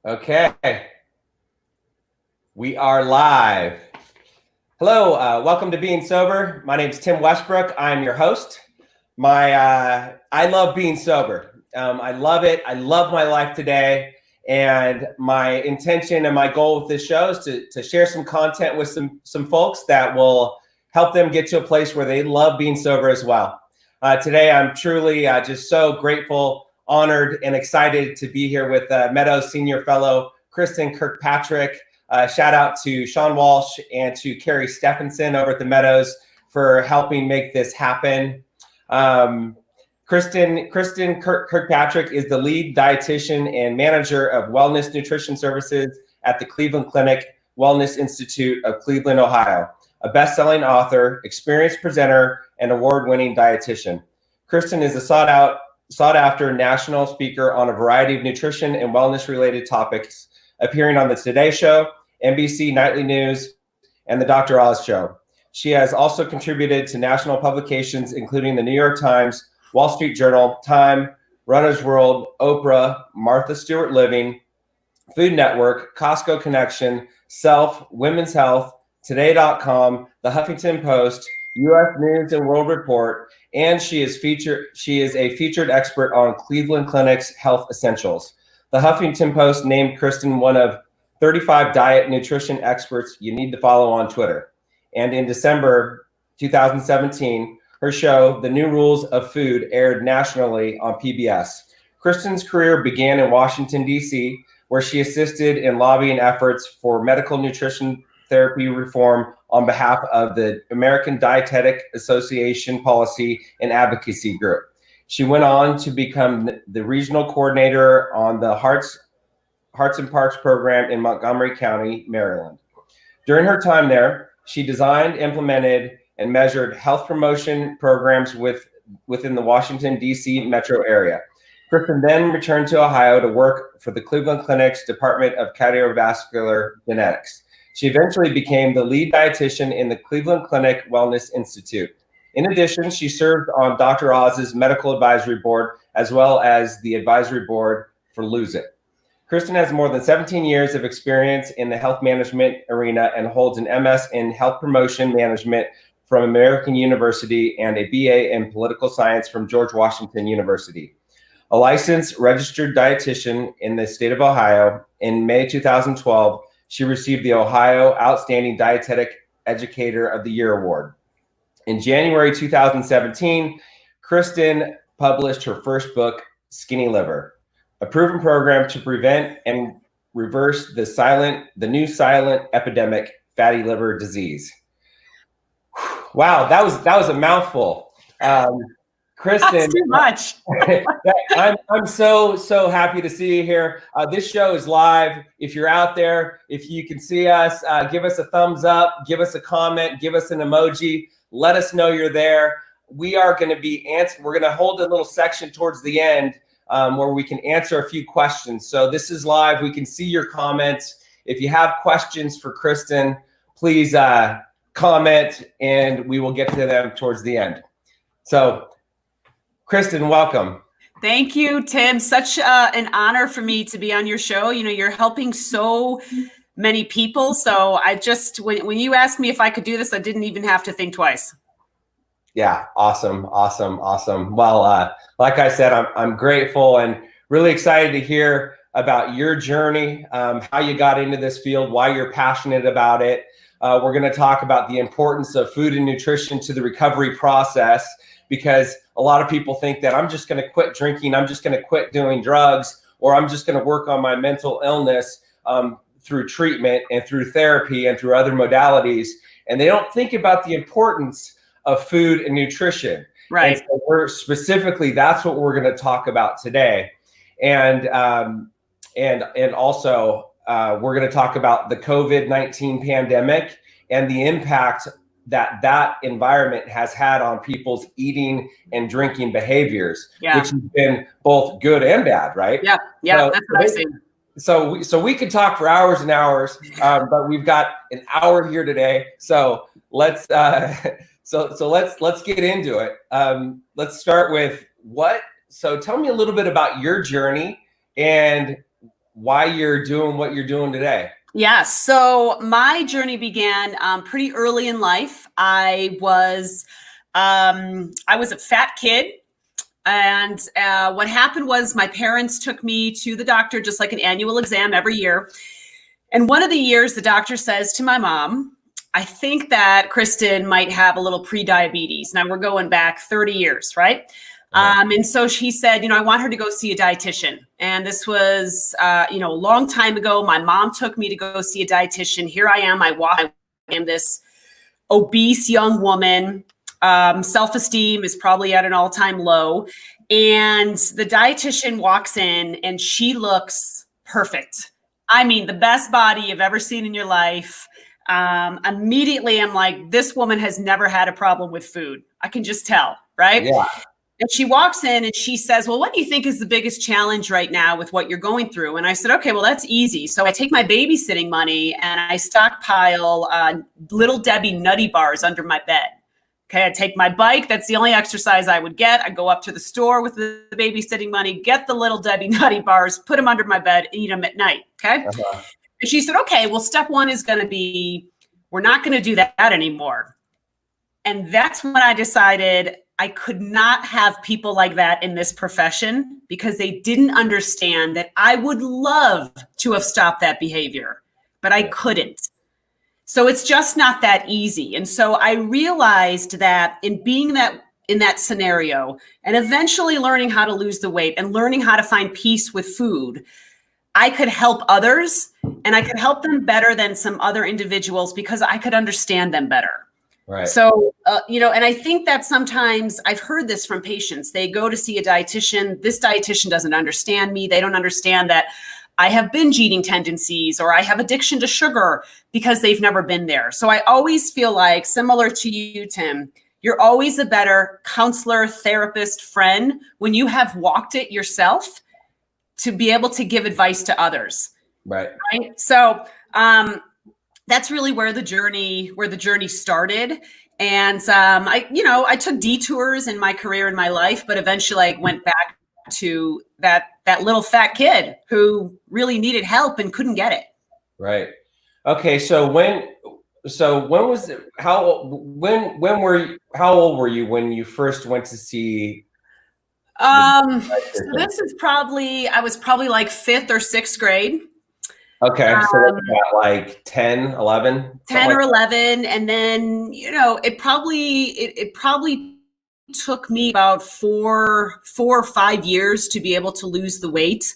Okay, we are live. Hello, welcome to Being Sober. My name is Tim Westbrook. I'm your host. I love being sober. I love it. I love my life today. And my intention and my goal with this show is to share some content with some folks that will help them get to a place where they love being sober as well. Today, I'm truly just so grateful, honored, and excited to be here with Meadows Senior Fellow Kristen Kirkpatrick. Shout out to Sean Walsh and to Carrie Stephenson over at the Meadows for helping make this happen. Kristen Kirkpatrick is the lead dietitian and manager of wellness nutrition services at the Cleveland Clinic Wellness Institute of Cleveland, Ohio, a best-selling author, experienced presenter, and award-winning dietitian. Kristen is a sought-after national speaker on a variety of nutrition and wellness-related topics, appearing on the Today Show, NBC Nightly News, and the Dr. Oz Show. She has also contributed to national publications, including the New York Times, Wall Street Journal, Time, Runner's World, Oprah, Martha Stewart Living, Food Network, Costco Connection, Self, Women's Health, Today.com, The Huffington Post, U.S. News and World Report, and she is a featured expert on Cleveland Clinic's Health Essentials. The Huffington Post named Kristen one of 35 diet nutrition experts you need to follow on Twitter. And in December 2017, her show, The New Rules of Food, aired nationally on PBS. Kristen's career began in Washington, D.C., where she assisted in lobbying efforts for medical nutrition therapy reform on behalf of the American Dietetic Association Policy and Advocacy Group. She went on to become the regional coordinator on the Hearts and Parks program in Montgomery County, Maryland. During her time there, she designed, implemented, and measured health promotion programs within the Washington, D.C. metro area. Kristen then returned to Ohio to work for the Cleveland Clinic's Department of Cardiovascular Genetics. She eventually became the lead dietitian in the Cleveland Clinic Wellness Institute. In addition, she served on Dr. Oz's medical advisory board, as well as the advisory board for Lose It. Kristen has more than 17 years of experience in the health management arena and holds an MS in health promotion management from American University and a BA in political science from George Washington University. A licensed registered dietitian in the state of Ohio, in May 2012, she received the Ohio Outstanding Dietetic Educator of the Year Award. In January 2017, Kristen published her first book, Skinny Liver, a proven program to prevent and reverse the new silent epidemic, fatty liver disease. Wow, that was a mouthful. Kristen, that's too much. I'm so happy to see you here. This show is live. If you're out there, if you can see us, give us a thumbs up, give us a comment, give us an emoji. Let us know you're there. We are going to be we're going to hold a little section towards the end where we can answer a few questions. So this is live. We can see your comments. If you have questions for Kristen, please comment and we will get to them towards the end. So Kristen, welcome. Thank you, Tim. Such an honor for me to be on your show. You know, you're helping so many people. So I just, when you asked me if I could do this, I didn't even have to think twice. Yeah, awesome. Well, like I said, I'm grateful and really excited to hear about your journey, how you got into this field, why you're passionate about it. We're going to talk about the importance of food and nutrition to the recovery process, because a lot of people think that I'm just going to quit drinking, I'm just going to quit doing drugs, or I'm just going to work on my mental illness through treatment and through therapy and through other modalities. And they don't think about the importance of food and nutrition. Right. And so that's what we're going to talk about today. And also we're going to talk about the COVID-19 pandemic and the impact that environment has had on people's eating and drinking behaviors, which has been both good and bad, right? Yeah, so, that's what I see. So we could talk for hours and hours, but we've got an hour here today. So let's let's get into it. Let's start with so tell me a little bit about your journey and why you're doing what you're doing today. Yeah. So my journey began pretty early in life. I was a fat kid. And what happened was my parents took me to the doctor, just like an annual exam every year. And one of the years, the doctor says to my mom, I think that Kristen might have a little pre-diabetes. Now we're going back 30 years, right? And so she said, I want her to go see a dietitian. And this was, a long time ago. My mom took me to go see a dietitian. Here I am. I am this obese young woman. Self-esteem is probably at an all-time low. And the dietitian walks in and she looks perfect. I mean, the best body you've ever seen in your life. Immediately I'm like, this woman has never had a problem with food. I can just tell, right? Yeah. And she walks in and she says, well, what do you think is the biggest challenge right now with what you're going through? And I said, okay, well, that's easy. So I take my babysitting money and I stockpile Little Debbie Nutty Bars under my bed. Okay, I take my bike. That's the only exercise I would get. I go up to the store with the babysitting money, get the Little Debbie Nutty Bars, put them under my bed, eat them at night. Okay. Uh-huh. And she said, okay, well, step one is going to be, we're not going to do that anymore. And that's when I decided I could not have people like that in this profession because they didn't understand that I would love to have stopped that behavior, but I couldn't. So it's just not that easy. And so I realized that in being in that scenario and eventually learning how to lose the weight and learning how to find peace with food, I could help others and I could help them better than some other individuals because I could understand them better. Right. So, and I think that sometimes I've heard this from patients. They go to see a dietitian. This dietitian doesn't understand me. They don't understand that I have binge eating tendencies or I have addiction to sugar because they've never been there. So I always feel like, similar to you, Tim, you're always a better counselor, therapist, friend when you have walked it yourself to be able to give advice to others. Right. So that's really where the journey started. And I took detours in my career and my life, but eventually I went back to that little fat kid who really needed help and couldn't get it. Right. Okay. So when was it, how old were you when you first went to see? So this is I was probably like 5th or 6th grade. Okay. So about like 10, 11? 10 or 11. And then, it probably took me about 4 or 5 years to be able to lose the weight.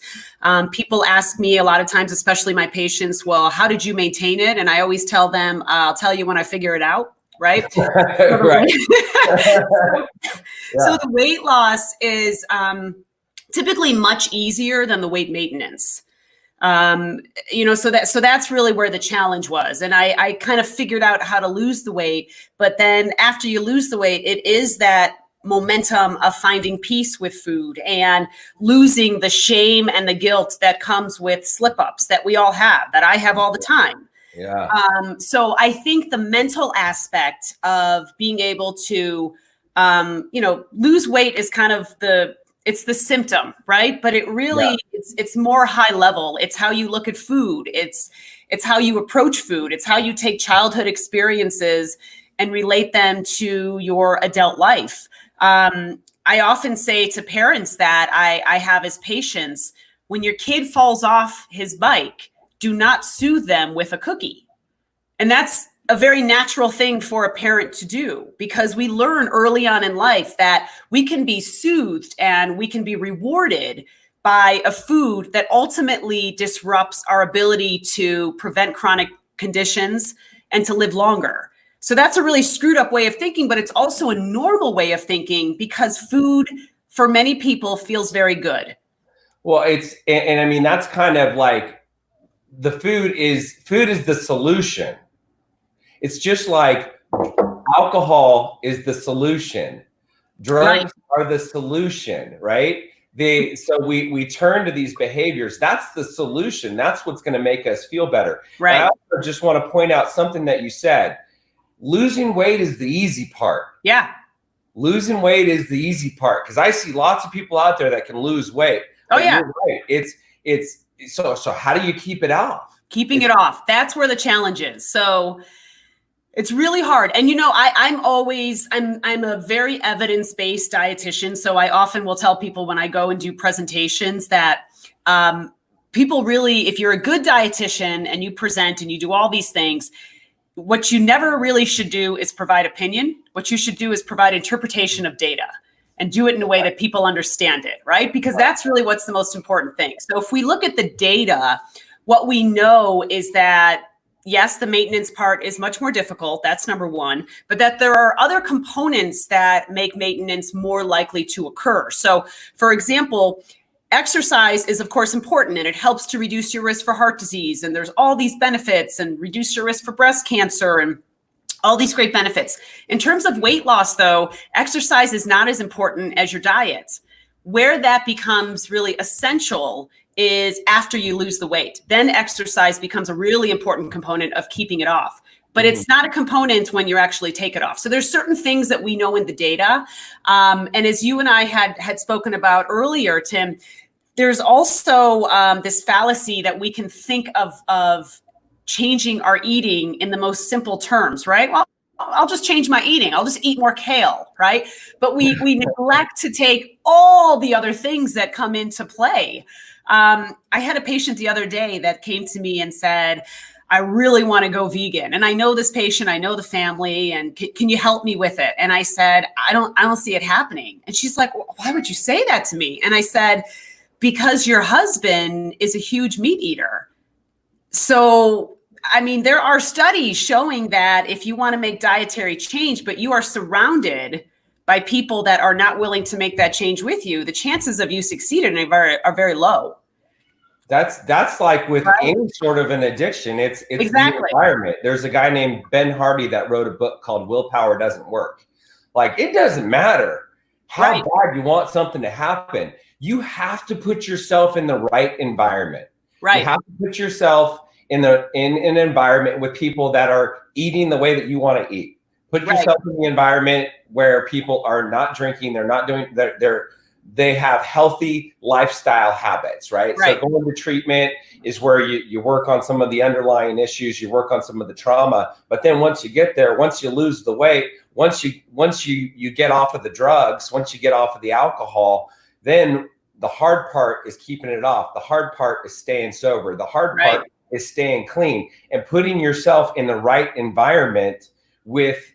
People ask me a lot of times, especially my patients, well, how did you maintain it? And I always tell them, I'll tell you when I figure it out. Right. Right. So the weight loss is typically much easier than the weight maintenance. So that's really where the challenge was. And I kind of figured out how to lose the weight. But then after you lose the weight, it is that momentum of finding peace with food and losing the shame and the guilt that comes with slip ups that we all have, that I have all the time. Yeah. So I think the mental aspect of being able to, lose weight is kind of it's the symptom, right? But it really, it's more high level. It's how you look at food. It's how you approach food. It's how you take childhood experiences and relate them to your adult life. I often say to parents that I have as patients, when your kid falls off his bike, do not soothe them with a cookie. And that's a very natural thing for a parent to do because we learn early on in life that we can be soothed and we can be rewarded by a food that ultimately disrupts our ability to prevent chronic conditions and to live longer. So that's a really screwed up way of thinking, but it's also a normal way of thinking because food for many people feels very good. Well, and I mean, that's kind of like the food is the solution. It's just like alcohol is the solution. Drugs are the solution, right? So we turn to these behaviors. That's the solution. That's what's going to make us feel better. Right. And I also just want to point out something that you said. Losing weight is the easy part. Yeah. Losing weight is the easy part because I see lots of people out there that can lose weight. Oh yeah. You're right. So how do you keep it off? Keeping it off. That's where the challenge is. So it's really hard. And, I'm a very evidence-based dietitian. So I often will tell people when I go and do presentations that people really, if you're a good dietitian and you present and you do all these things, what you never really should do is provide opinion. What you should do is provide interpretation of data and do it in a way that people understand it, right? Because that's really what's the most important thing. So if we look at the data, what we know is that, yes, the maintenance part is much more difficult. That's number one, but that there are other components that make maintenance more likely to occur. So for example, exercise is of course important, and it helps to reduce your risk for heart disease. And there's all these benefits, and reduce your risk for breast cancer and all these great benefits. In terms of weight loss though, exercise is not as important as your diet. Where that becomes really essential is after you lose the weight. Then exercise becomes a really important component of keeping it off. But it's not a component when you actually take it off. So there's certain things that we know in the data. And as you and I had spoken about earlier, Tim, there's also this fallacy that we can think of changing our eating in the most simple terms, right? Well, I'll just change my eating. I'll just eat more kale, right? But we neglect to take all the other things that come into play. I had a patient the other day that came to me and said, I really want to go vegan. And I know this patient, I know the family, and can you help me with it? And I said, I don't see it happening. And she's like, well, why would you say that to me? And I said, because your husband is a huge meat eater. So, I mean, there are studies showing that if you want to make dietary change, but you are surrounded by people that are not willing to make that change with you, the chances of you succeeding are very low. That's like with any sort of an addiction. It's exactly the environment. There's a guy named Ben Hardy that wrote a book called Willpower Doesn't Work. Like, it doesn't matter how bad you want something to happen. You have to put yourself in the right environment. Right. You have to put yourself in an environment with people that are eating the way that you want to eat. Put yourself in the environment where people are not drinking, they're not doing, they have healthy lifestyle habits, right? So going to treatment is where you work on some of the underlying issues, you work on some of the trauma. But then once you get there, once you lose the weight, once you get off of the drugs, once you get off of the alcohol, then the hard part is keeping it off. The hard part is staying sober. The hard part is staying clean and putting yourself in the right environment with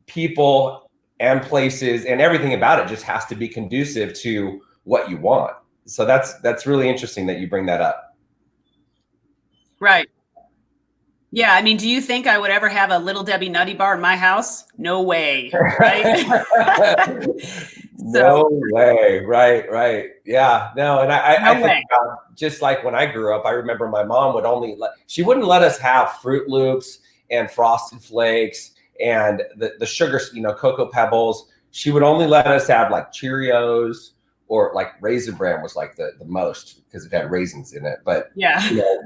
people and places, and everything about it just has to be conducive to what you want. So that's really interesting that you bring that up. Right. Yeah. I mean, do you think I would ever have a Little Debbie Nutty Bar in my house? No way. Right. No way. Right. Yeah. No. And I think just like when I grew up, I remember my mom she wouldn't let us have Fruit Loops and Frosted Flakes and the sugar, Cocoa Pebbles. She would only let us have like Cheerios, or like Raisin Bran was like the most, because it had raisins in it. But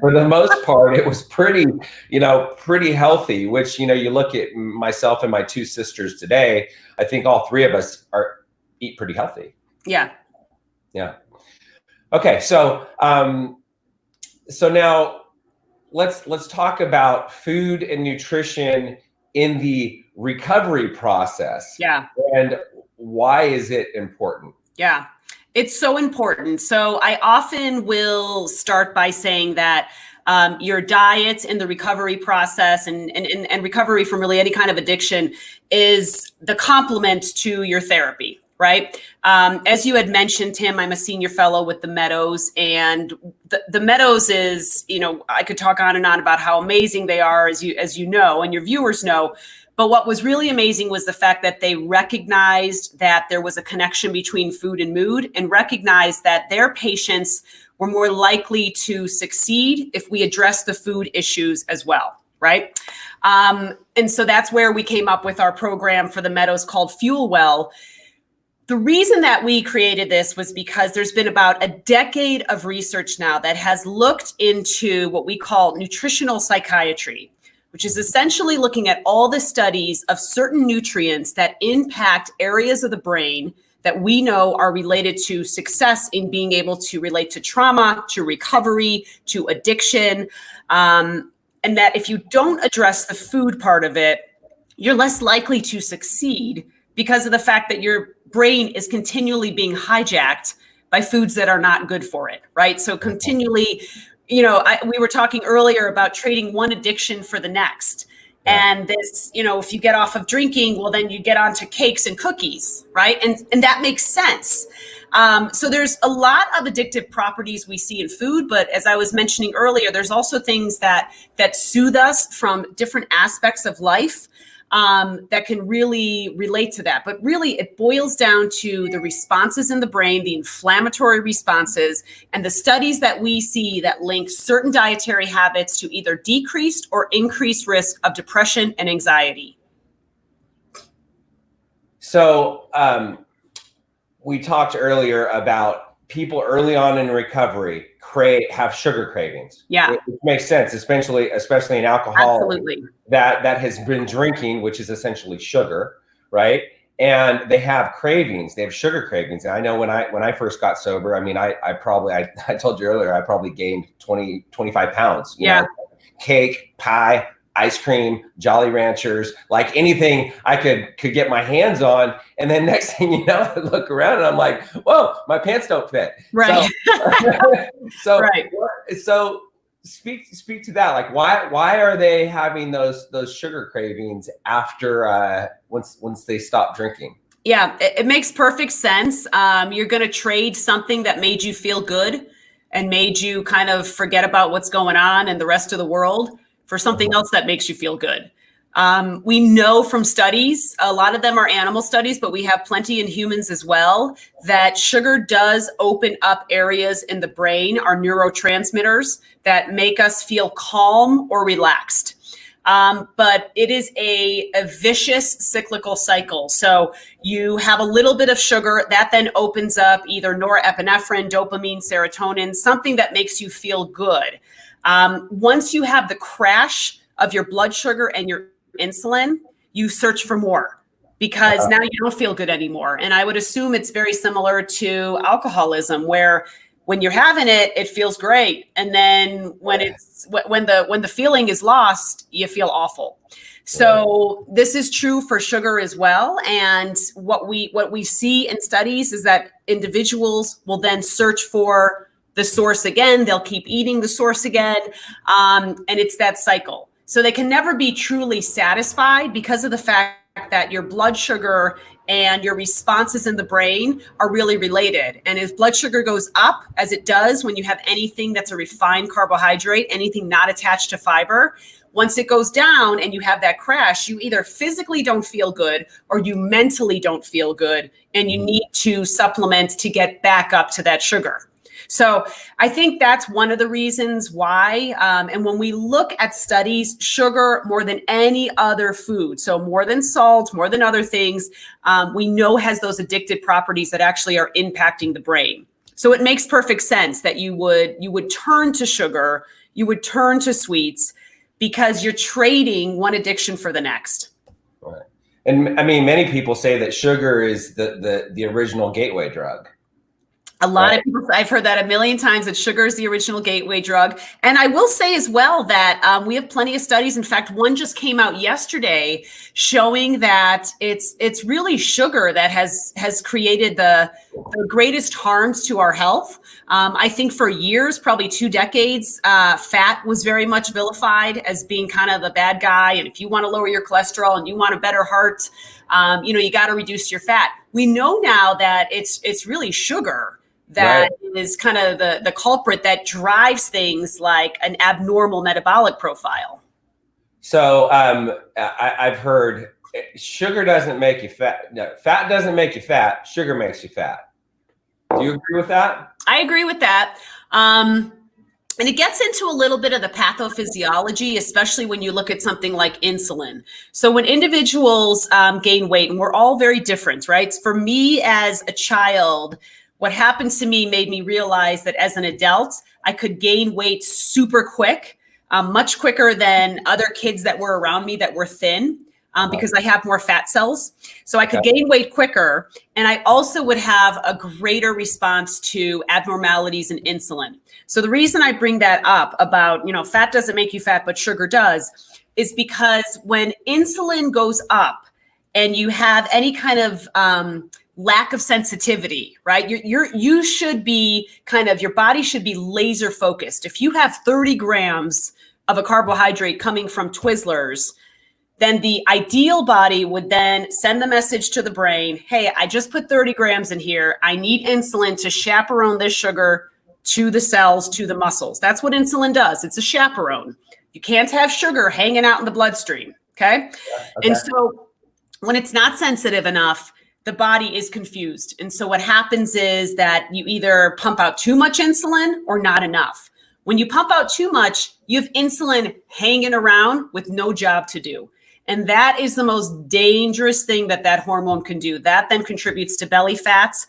for the most part, it was pretty healthy, which, you look at myself and my two sisters today, I think all three of us eat pretty healthy. Yeah. Okay. So now let's talk about food and nutrition in the recovery process. Yeah. And why is it important? Yeah. It's so important. So I often will start by saying that your diet in the recovery process and recovery from really any kind of addiction is the complement to your therapy, right? As you had mentioned, Tim, I'm a senior fellow with the Meadows, and the Meadows is, I could talk on and on about how amazing they are, as you know, and your viewers know. But what was really amazing was the fact that they recognized that there was a connection between food and mood, and recognized that their patients were more likely to succeed if we address the food issues as well, right? And so that's where we came up with our program for the Meadows called Fuel Well. The reason that we created this was because there's been about a decade of research now that has looked into what we call nutritional psychiatry, which is essentially looking at all the studies of certain nutrients that impact areas of the brain that we know are related to success in being able to relate to trauma, to recovery, to addiction. And that if you don't address the food part of it, you're less likely to succeed because of the fact that your brain is continually being hijacked by foods that are not good for it, right? So continually, we were talking earlier about trading one addiction for the next. And this, if you get off of drinking, well, then you get onto cakes and cookies, right? And that makes sense. So there's a lot of addictive properties we see in food, but as I was mentioning earlier, there's also things that soothe us from different aspects of life that can really relate to that. But really, it boils down to the responses in the brain, the inflammatory responses, and the studies that we see that link certain dietary habits to either decreased or increased risk of depression and anxiety. So we talked earlier about people early on in recovery have sugar cravings. Yeah, it makes sense, especially in alcohol. Absolutely. That has been drinking, which is essentially sugar, right? And they have cravings. They have sugar cravings. And I know when I first got sober, I mean, I told you earlier, I probably gained 25 pounds. You know, cake, pie, ice cream, Jolly Ranchers, like anything I could get my hands on. And then next thing you know, I look around and I'm like, whoa, my pants don't fit. Right. So, right. So speak to that. Like, why are they having those sugar cravings after once they stop drinking? Yeah, it makes perfect sense. You're going to trade something that made you feel good and made you kind of forget about what's going on and the rest of the world for something else that makes you feel good. We know from studies, a lot of them are animal studies, but we have plenty in humans as well, that sugar does open up areas in the brain, our neurotransmitters, that make us feel calm or relaxed. But it is a vicious cyclical cycle. So you have a little bit of sugar that then opens up either norepinephrine, dopamine, serotonin, something that makes you feel good. Once you have the crash of your blood sugar and your insulin, you search for more because now you don't feel good anymore. And I would assume it's very similar to alcoholism, where when you're having it, it feels great. And then when the feeling is lost, you feel awful. So this is true for sugar as well. And what we see in studies is that individuals will then search for the source again. They'll keep eating the source again. And it's that cycle. So they can never be truly satisfied because of the fact that your blood sugar and your responses in the brain are really related. And if blood sugar goes up, as it does when you have anything that's a refined carbohydrate, anything not attached to fiber, once it goes down and you have that crash, you either physically don't feel good or you mentally don't feel good. And you need to supplement to get back up to that sugar. So I think that's one of the reasons why. And when we look at studies, sugar more than any other food, so more than salt, more than other things, we know has those addictive properties that actually are impacting the brain. So it makes perfect sense that you would turn to sugar, you would turn to sweets because you're trading one addiction for the next. Right. And I mean, many people say that sugar is the original gateway drug. A lot of people, I've heard that a million times, that sugar is the original gateway drug. And I will say as well that we have plenty of studies. In fact, one just came out yesterday showing that it's really sugar that has created the greatest harms to our health. I think for years, probably 2 decades, fat was very much vilified as being kind of the bad guy. And if you want to lower your cholesterol and you want a better heart, you got to reduce your fat. We know now that it's really sugar that is kind of the culprit that drives things like an abnormal metabolic profile. So I've heard sugar doesn't make you fat. No, fat doesn't make you fat. Sugar makes you fat. Do you agree with that? I agree with that. And it gets into a little bit of the pathophysiology, especially when you look at something like insulin. So when individuals gain weight, and we're all very different, right? For me as a child, what happens to me made me realize that as an adult, I could gain weight super quick, much quicker than other kids that were around me that were thin. because I have more fat cells. So I could gain weight quicker. And I also would have a greater response to abnormalities in insulin. So the reason I bring that up about, fat doesn't make you fat, but sugar does, is because when insulin goes up and you have any kind of lack of sensitivity, right? You should be your body should be laser focused. If you have 30 grams of a carbohydrate coming from Twizzlers, then the ideal body would then send the message to the brain, hey, I just put 30 grams in here. I need insulin to chaperone this sugar to the cells, to the muscles. That's what insulin does. It's a chaperone. You can't have sugar hanging out in the bloodstream, okay? And so when it's not sensitive enough, the body is confused. And so what happens is that you either pump out too much insulin or not enough. When you pump out too much, you have insulin hanging around with no job to do. And that is the most dangerous thing that hormone can do. That then contributes to belly fats.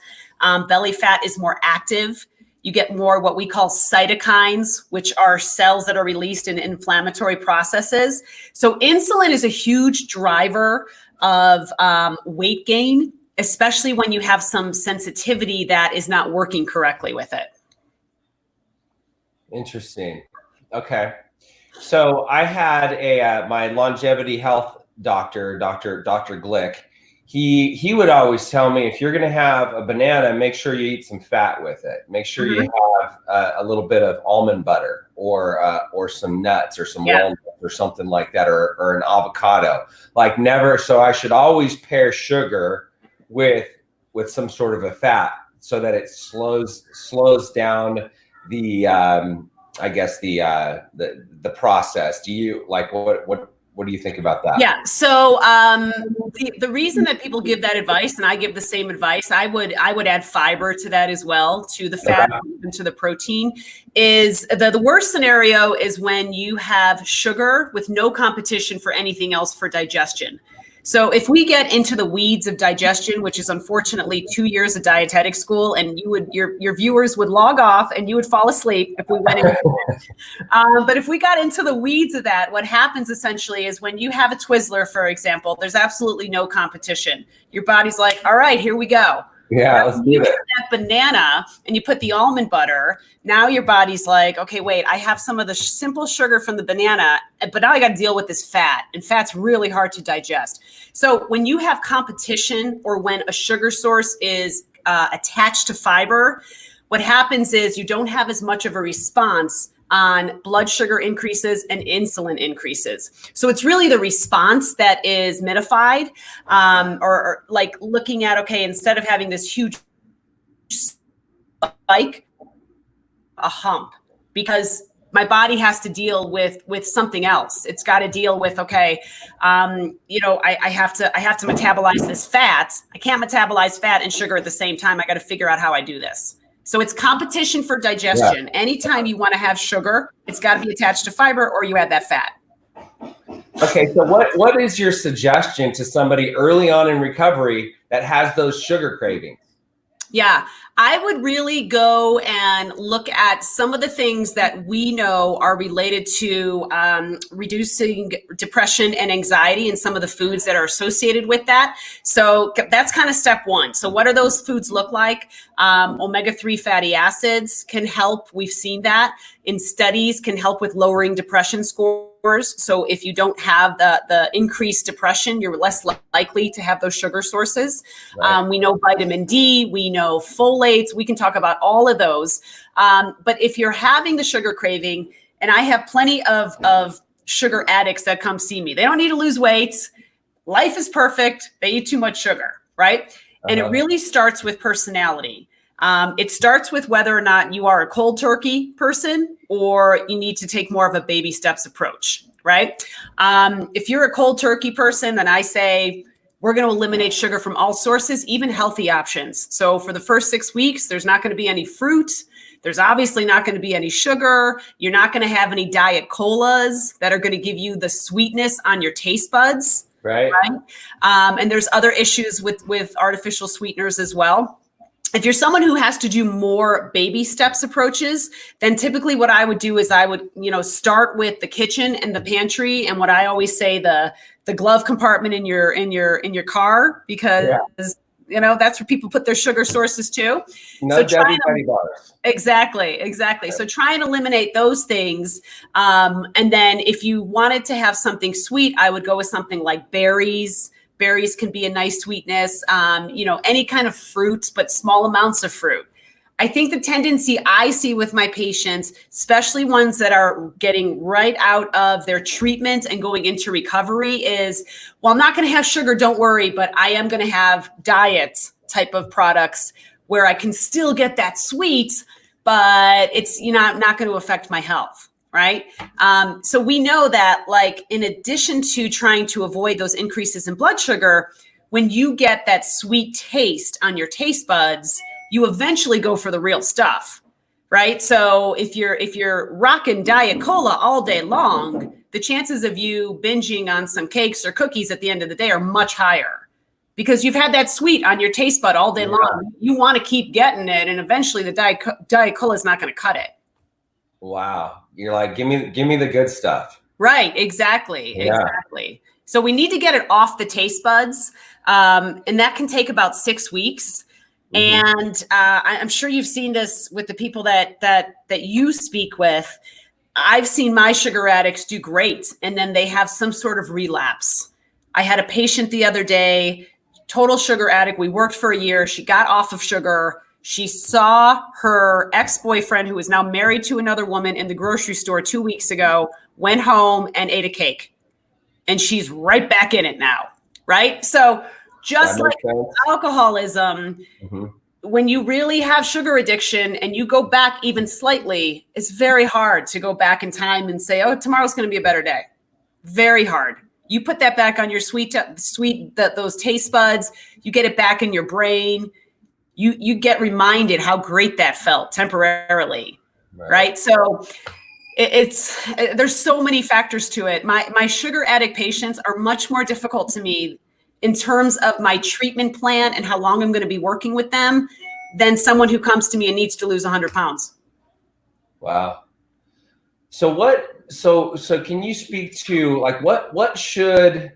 Belly fat is more active. You get more what we call cytokines, which are cells that are released in inflammatory processes. So insulin is a huge driver of weight gain, especially when you have some sensitivity that is not working correctly with it. Interesting. Okay. So I had my longevity health doctor, Dr. Glick. He would always tell me, if you're going to have a banana, make sure you eat some fat with it. Make sure you have a little bit of almond butter or some nuts or some walnuts or something like that, or an avocado. Like never. So I should always pair sugar with some sort of a fat so that it slows down the the process. Do you like what do you think about that? Yeah. So the reason that people give that advice, and I give the same advice, I would add fiber to that as well, to the fat and to the protein, is the worst scenario is when you have sugar with no competition for anything else for digestion. So if we get into the weeds of digestion, which is unfortunately 2 years of dietetic school, and your viewers would log off and you would fall asleep if we went into it. But if we got into the weeds of that, what happens essentially is when you have a Twizzler, for example, there's absolutely no competition. Your body's like, all right, here we go. Yeah, let's do it. That banana and you put the almond butter. Now your body's like, okay, wait, I have some of the simple sugar from the banana, but now I got to deal with this fat, and fat's really hard to digest. So when you have competition, or when a sugar source is attached to fiber, what happens is you don't have as much of a response on blood sugar increases and insulin increases. So it's really the response that is mitified, or like looking at, okay, instead of having this huge spike, a hump, because my body has to deal with something else. It's got to deal with, okay, I have to metabolize this fat. I can't metabolize fat and sugar at the same time. I got to figure out how I do this. So it's competition for digestion. Yeah. Anytime you want to have sugar, it's got to be attached to fiber, or you add that fat. Okay, so what is your suggestion to somebody early on in recovery that has those sugar cravings? Yeah, I would really go and look at some of the things that we know are related to reducing depression and anxiety, and some of the foods that are associated with that. So that's kind of step one. So what do those foods look like? Omega-3 fatty acids can help. We've seen that in studies, can help with lowering depression scores. So if you don't have the increased depression, you're less likely to have those sugar sources. Right. We know vitamin D, we know folates, we can talk about all of those. But if you're having the sugar craving, and I have plenty of sugar addicts that come see me, they don't need to lose weight. Life is perfect. They eat too much sugar, right? And it really starts with personality. It starts with whether or not you are a cold turkey person, or you need to take more of a baby steps approach, right? If you're a cold turkey person, then I say we're going to eliminate sugar from all sources, even healthy options. So for the first 6 weeks, there's not going to be any fruit. There's obviously not going to be any sugar. You're not going to have any diet colas that are going to give you the sweetness on your taste buds. Right. And there's other issues with artificial sweeteners as well. If you're someone who has to do more baby steps approaches, then typically what I would do is I would, start with the kitchen and the pantry, and what I always say, the glove compartment in your car, because that's where people put their sugar sources too. No Debbie bars. Exactly. So try and eliminate those things. And then if you wanted to have something sweet, I would go with something like berries. Berries can be a nice sweetness, any kind of fruit, but small amounts of fruit. I think the tendency I see with my patients, especially ones that are getting right out of their treatment and going into recovery, is, well, I'm not going to have sugar, don't worry, but I am going to have diet type of products where I can still get that sweet, but it's not going to affect my health. Right. So we know that, like, in addition to trying to avoid those increases in blood sugar, when you get that sweet taste on your taste buds, you eventually go for the real stuff. Right. So if you're rocking Diet Cola all day long, the chances of you binging on some cakes or cookies at the end of the day are much higher, because you've had that sweet on your taste bud all day long. You want to keep getting it. And eventually the Diet Cola is not going to cut it. Wow. You're like, give me the good stuff. Right. Exactly. So we need to get it off the taste buds. And that can take about 6 weeks. Mm-hmm. And I'm sure you've seen this with the people that you speak with. I've seen my sugar addicts do great, and then they have some sort of relapse. I had a patient the other day, total sugar addict. We worked for a year. She got off of sugar. She saw her ex-boyfriend, who is now married to another woman, in the grocery store 2 weeks ago, went home and ate a cake. And she's right back in it now, right? So just like alcoholism, when you really have sugar addiction and you go back even slightly, it's very hard to go back in time and say, oh, tomorrow's going to be a better day. Very hard. You put that back on your those taste buds, you get it back in your brain. You get reminded how great that felt temporarily, right? So there's so many factors to it. My sugar addict patients are much more difficult to me in terms of my treatment plan and how long I'm going to be working with them than someone who comes to me and needs to lose 100 pounds. Wow. So can you speak to, like, what should,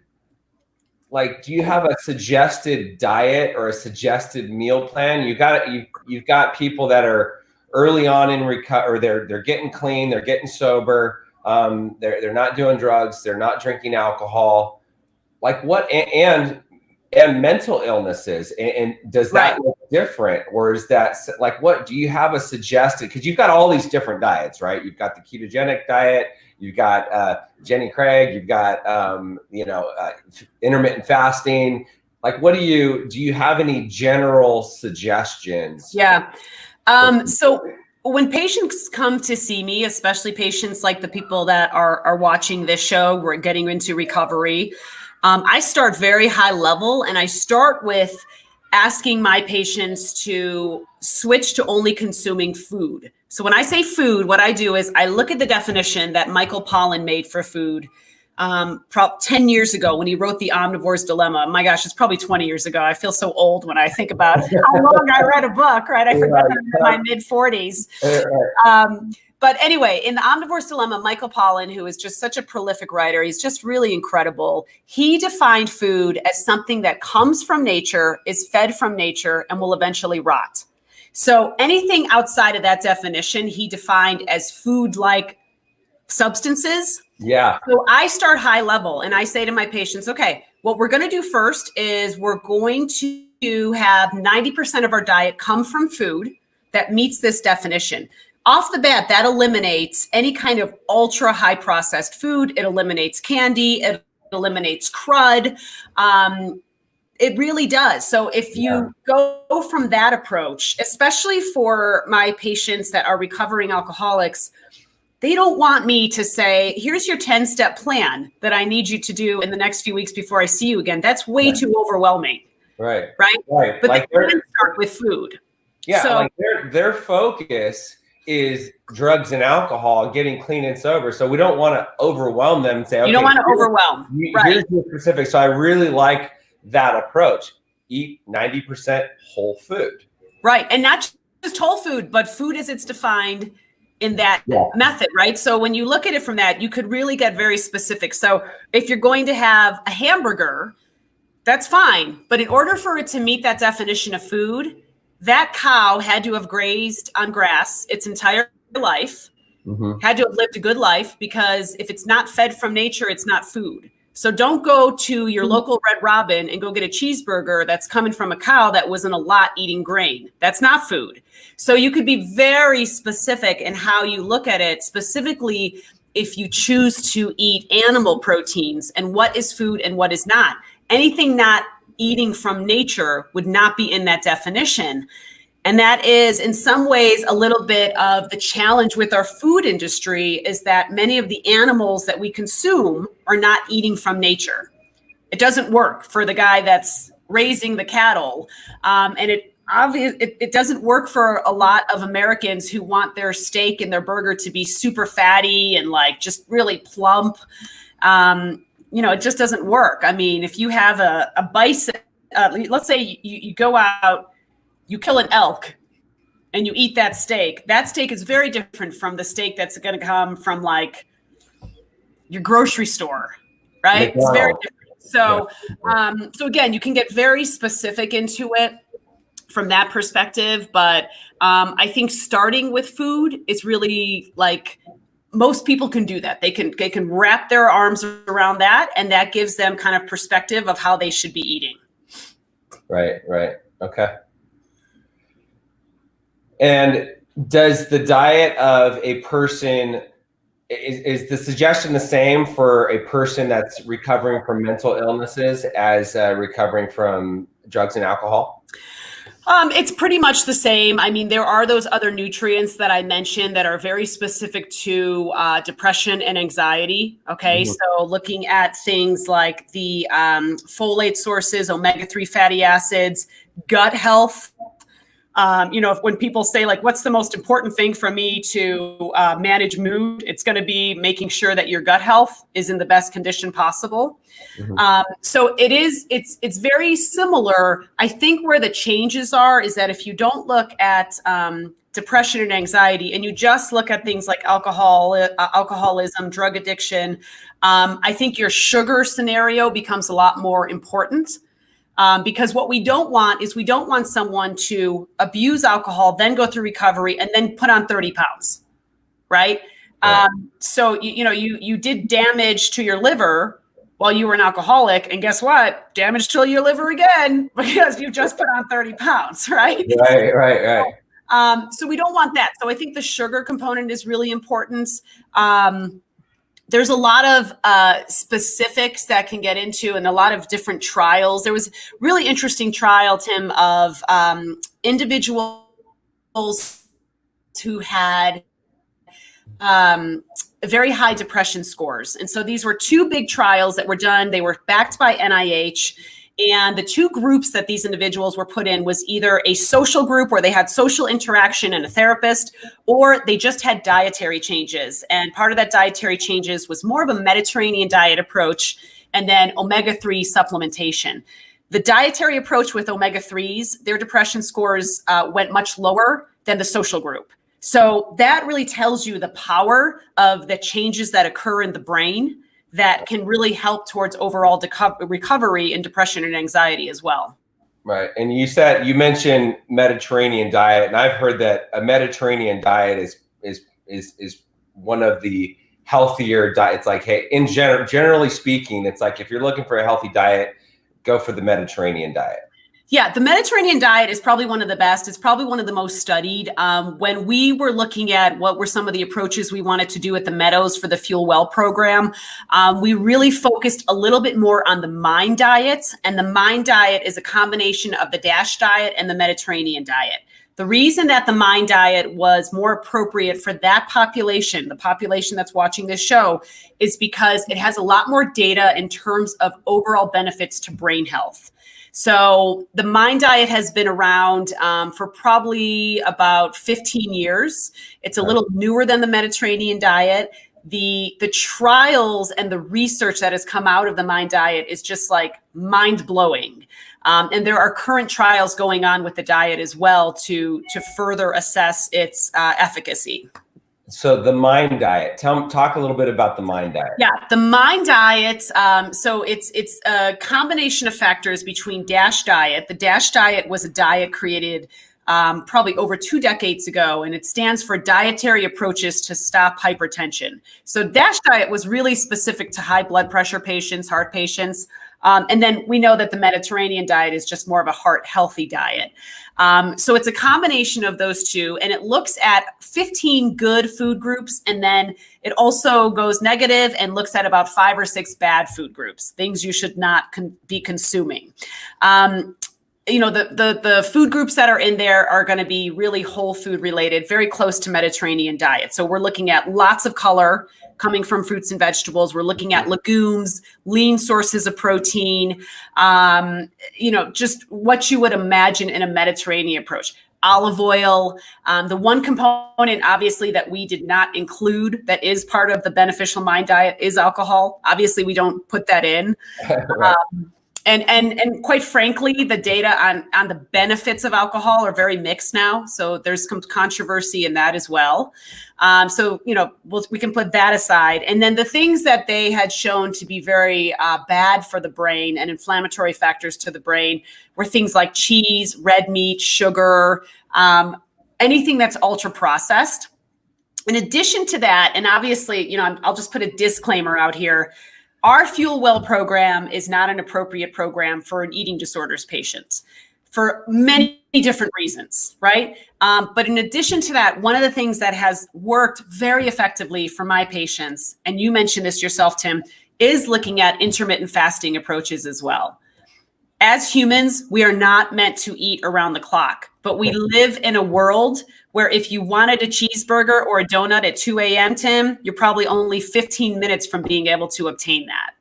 like, do you have a suggested diet or a suggested meal plan? You've got people that are early on in recovery, or they're getting clean, they're getting sober, they're not doing drugs, they're not drinking alcohol. Like, what, and mental illnesses, and does that look different, or is that, like, what do you have a suggested? Because you've got all these different diets, right? You've got the ketogenic diet. You've got Jenny Craig, you've got, intermittent fasting. Like, what do you have any general suggestions? Yeah. So when patients come to see me, especially patients like the people that are watching this show, we're getting into recovery. I start very high level, and I start with asking my patients to switch to only consuming food. So when I say food, what I do is I look at the definition that Michael Pollan made for food 10 years ago when he wrote The Omnivore's Dilemma. My gosh, it's probably 20 years ago. I feel so old when I think about how long I read a book, right? I forgot that I'm in my mid-40s. But anyway, in The Omnivore's Dilemma, Michael Pollan, who is just such a prolific writer, he's just really incredible. He defined food as something that comes from nature, is fed from nature, and will eventually rot. So anything outside of that definition, he defined as food-like substances. Yeah. So I start high level, and I say to my patients, okay, what we're going to do first is we're going to have 90% of our diet come from food that meets this definition. Off the bat, that eliminates any kind of ultra high processed food. It eliminates candy. It eliminates crud. It really does. So if you go from that approach, especially for my patients that are recovering alcoholics, they don't want me to say, here's your 10-step plan that I need you to do in the next few weeks before I see you again. That's way too overwhelming. Right. But like, they can start with food. Yeah. So, like their focus is drugs and alcohol, getting clean and sober. So we don't want to overwhelm them and say, okay, you don't want to overwhelm. Here's the specifics. So I really like that approach. Eat 90% whole food. Right. And not just whole food, but food as it's defined in that method, right? So when you look at it from that, you could really get very specific. So if you're going to have a hamburger, that's fine. But in order for it to meet that definition of food, that cow had to have grazed on grass its entire life, had to have lived a good life, because if it's not fed from nature, it's not food. So don't go to your local Red Robin and go get a cheeseburger that's coming from a cow that was in a lot eating grain. That's not food. So you could be very specific in how you look at it, specifically if you choose to eat animal proteins and what is food and what is not. Anything not eating from nature would not be in that definition. And that is in some ways a little bit of the challenge with our food industry, is that many of the animals that we consume are not eating from nature. It doesn't work for the guy that's raising the cattle. And it doesn't work for a lot of Americans who want their steak and their burger to be super fatty and like just really plump. It just doesn't work. I mean, if you have a bison, let's say you go out, you kill an elk and you eat that steak is very different from the steak that's going to come from like your grocery store, right? It's very different. So, so again, you can get very specific into it from that perspective. But I think starting with food is really like, most people can do that. They can wrap their arms around that, and that gives them kind of perspective of how they should be eating. Right. Okay. And does the diet of a person, is the suggestion the same for a person that's recovering from mental illnesses as recovering from drugs and alcohol? It's pretty much the same. I mean, there are those other nutrients that I mentioned that are very specific to depression and anxiety. Okay. So looking at things like the folate sources, omega-3 fatty acids, gut health. When people say like, what's the most important thing for me to manage mood? It's going to be making sure that your gut health is in the best condition possible. So it's very similar. I think where the changes are is that if you don't look at depression and anxiety, and you just look at things like alcoholism, drug addiction, I think your sugar scenario becomes a lot more important. Because what we don't want is someone to abuse alcohol, then go through recovery, and then put on 30 pounds, right? So, you did damage to your liver while you were an alcoholic, and guess what? Damage to your liver again because you just put on 30 pounds, right? Right. So we don't want that. So I think the sugar component is really important. There's a lot of specifics that can get into, and a lot of different trials. There was a really interesting trial, Tim, of individuals who had very high depression scores. And so these were two big trials that were done. They were backed by NIH. And the two groups that these individuals were put in was either a social group where they had social interaction and a therapist, or they just had dietary changes. And part of that dietary changes was more of a Mediterranean diet approach, and then omega-3 supplementation. The dietary approach with omega-3s, their depression scores went much lower than the social group. So that really tells you the power of the changes that occur in the brain that can really help towards overall recovery in depression and anxiety as well. Right. And you mentioned Mediterranean diet, and I've heard that a Mediterranean diet is one of the healthier diets. Like, hey, generally speaking, it's like if you're looking for a healthy diet, go for the Mediterranean diet. Yeah, the Mediterranean diet is probably one of the best. It's probably one of the most studied. When we were looking at what were some of the approaches we wanted to do at the Meadows for the Fuel Well program, we really focused a little bit more on the MIND diet. And the MIND diet is a combination of the DASH diet and the Mediterranean diet. The reason that the MIND diet was more appropriate for that population, the population that's watching this show, is because it has a lot more data in terms of overall benefits to brain health. So the MIND diet has been around for probably about 15 years. It's a little newer than the Mediterranean diet. The trials and the research that has come out of the MIND diet is just like mind blowing. And there are current trials going on with the diet as well to further assess its efficacy. So the MIND diet, talk a little bit about the MIND diet. Yeah, the MIND diet. So it's a combination of factors between DASH diet. The DASH diet was a diet created probably over 2 decades ago, and it stands for Dietary Approaches to Stop Hypertension. So DASH diet was really specific to high blood pressure patients, heart patients. And then we know that the Mediterranean diet is just more of a heart healthy diet. So it's a combination of those two, and it looks at 15 good food groups, and then it also goes negative and looks at about 5 or 6 bad food groups, things you should not be consuming. The food groups that are in there are going to be really whole food related, very close to Mediterranean diet. So we're looking at lots of color coming from fruits and vegetables. We're looking at legumes, lean sources of protein, just what you would imagine in a Mediterranean approach. Olive oil. The one component, obviously, that we did not include that is part of the beneficial MIND diet is alcohol. Obviously, we don't put that in. Right. And quite frankly, the data on the benefits of alcohol are very mixed now. So there's some controversy in that as well. We can put that aside. And then the things that they had shown to be very bad for the brain and inflammatory factors to the brain were things like cheese, red meat, sugar, anything that's ultra processed. In addition to that, and obviously, I'll just put a disclaimer out here. Our Fuel Well program is not an appropriate program for an eating disorders patient for many different reasons, right? But in addition to that, one of the things that has worked very effectively for my patients, and you mentioned this yourself, Tim, is looking at intermittent fasting approaches as well. As humans, we are not meant to eat around the clock, but we live in a world where if you wanted a cheeseburger or a donut at 2 a.m., Tim, you're probably only 15 minutes from being able to obtain that.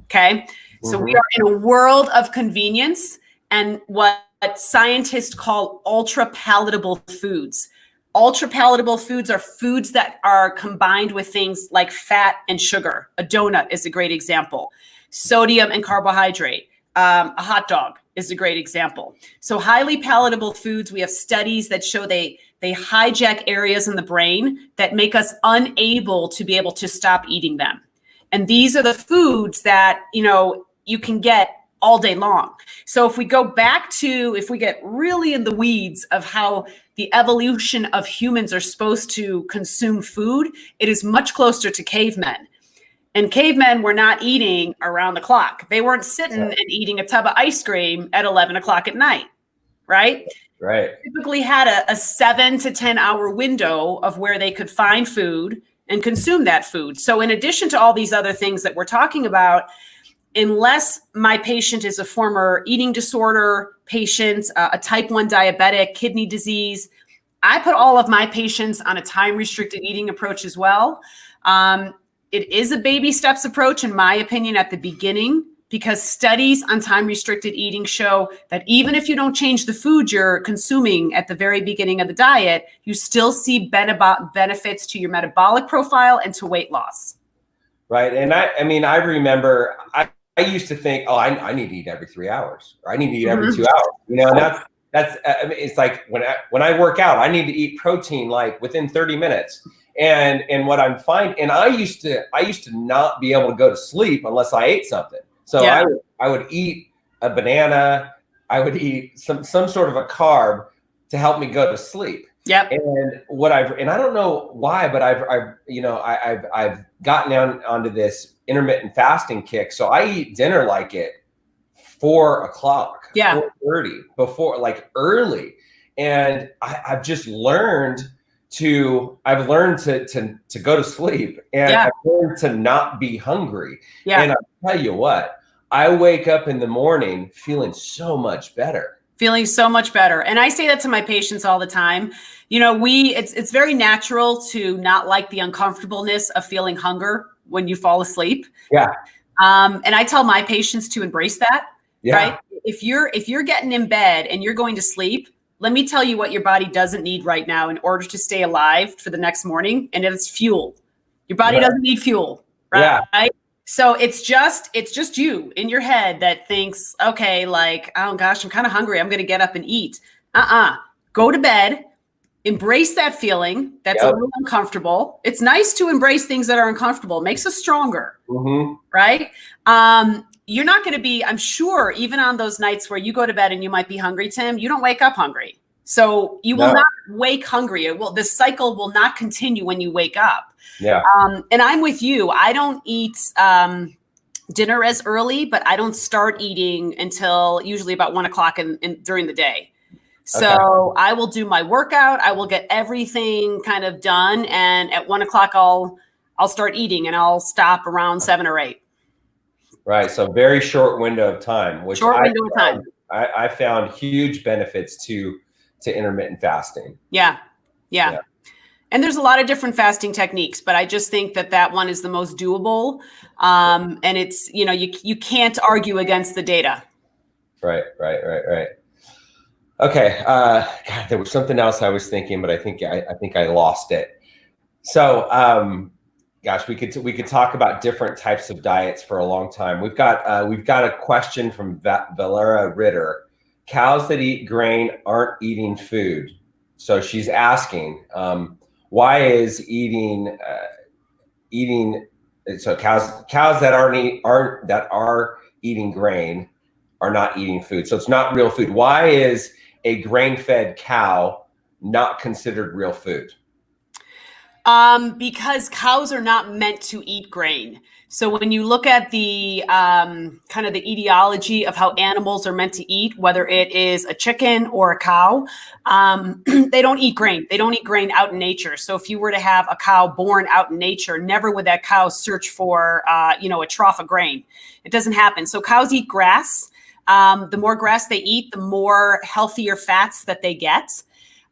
Okay. So we are in a world of convenience and what scientists call ultra palatable foods. Ultra palatable foods are foods that are combined with things like fat and sugar. A donut is a great example. Sodium and carbohydrate. A hot dog is a great example. So highly palatable foods, we have studies that show they hijack areas in the brain that make us unable to be able to stop eating them. And these are the foods that, you can get all day long. So if we get really in the weeds of how the evolution of humans are supposed to consume food, it is much closer to cavemen. And cavemen were not eating around the clock. They weren't sitting and eating a tub of ice cream at 11 o'clock at night, right? Right. They typically had a 7 to 10 hour window of where they could find food and consume that food. So in addition to all these other things that we're talking about, unless my patient is a former eating disorder patient, a type 1 diabetic, kidney disease, I put all of my patients on a time-restricted eating approach as well. It is a baby steps approach, in my opinion, at the beginning, because studies on time-restricted eating show that even if you don't change the food you're consuming at the very beginning of the diet, you still see benefits to your metabolic profile and to weight loss. Right. And I remember I used to think, I need to eat every 3 hours, or I need to eat every 2 hours, and that's it's like when I work out, I need to eat protein like within 30 minutes. And what I'm finding, and I used to not be able to go to sleep unless I ate something. So yeah. I would eat a banana, I would eat some sort of a carb to help me go to sleep. Yep. And I don't know why, but I've gotten onto this intermittent fasting kick. So I eat dinner like at 4 o'clock, 4:30, before, like, early. And I've just learned to go to sleep, and I've learned to not be hungry. Yeah. And I'll tell you what, I wake up in the morning feeling so much better. And I say that to my patients all the time. It's very natural to not like the uncomfortableness of feeling hunger when you fall asleep. Yeah. And I tell my patients to embrace that. Yeah. Right. If you're getting in bed and you're going to sleep, let me tell you what your body doesn't need right now in order to stay alive for the next morning, and it's fuel. Your body doesn't need fuel, right? Yeah. So it's just you in your head that thinks, okay, like, oh gosh, I'm kind of hungry. I'm going to get up and eat. Go to bed. Embrace that feeling. That's a little uncomfortable. It's nice to embrace things that are uncomfortable. It makes us stronger, right? You're not going to be, I'm sure, even on those nights where you go to bed and you might be hungry, Tim, you don't wake up hungry. So you will not wake hungry. This cycle will not continue when you wake up. Yeah. And I'm with you. I don't eat dinner as early, but I don't start eating until usually about 1 o'clock during the day. So I will do my workout. I will get everything kind of done. And at 1 o'clock, I'll start eating, and I'll stop around 7 or 8. Right. So very short window of time, which I found huge benefits to intermittent fasting. Yeah. And there's a lot of different fasting techniques, but I just think that one is the most doable. And it's, you can't argue against the data. Right. Okay. God, there was something else I was thinking, but I think I lost it. So, gosh, we could talk about different types of diets for a long time. We've got a question from Valera Ritter. Cows that eat grain aren't eating food. So she's asking, why is so cows that are eating grain are not eating food. So it's not real food. Why is a grain-fed cow not considered real food? Because cows are not meant to eat grain. So when you look at the kind of the etiology of how animals are meant to eat, whether it is a chicken or a cow, they don't eat grain. They don't eat grain out in nature. So if you were to have a cow born out in nature, never would that cow search for, a trough of grain. It doesn't happen. So cows eat grass. The more grass they eat, the more healthier fats that they get.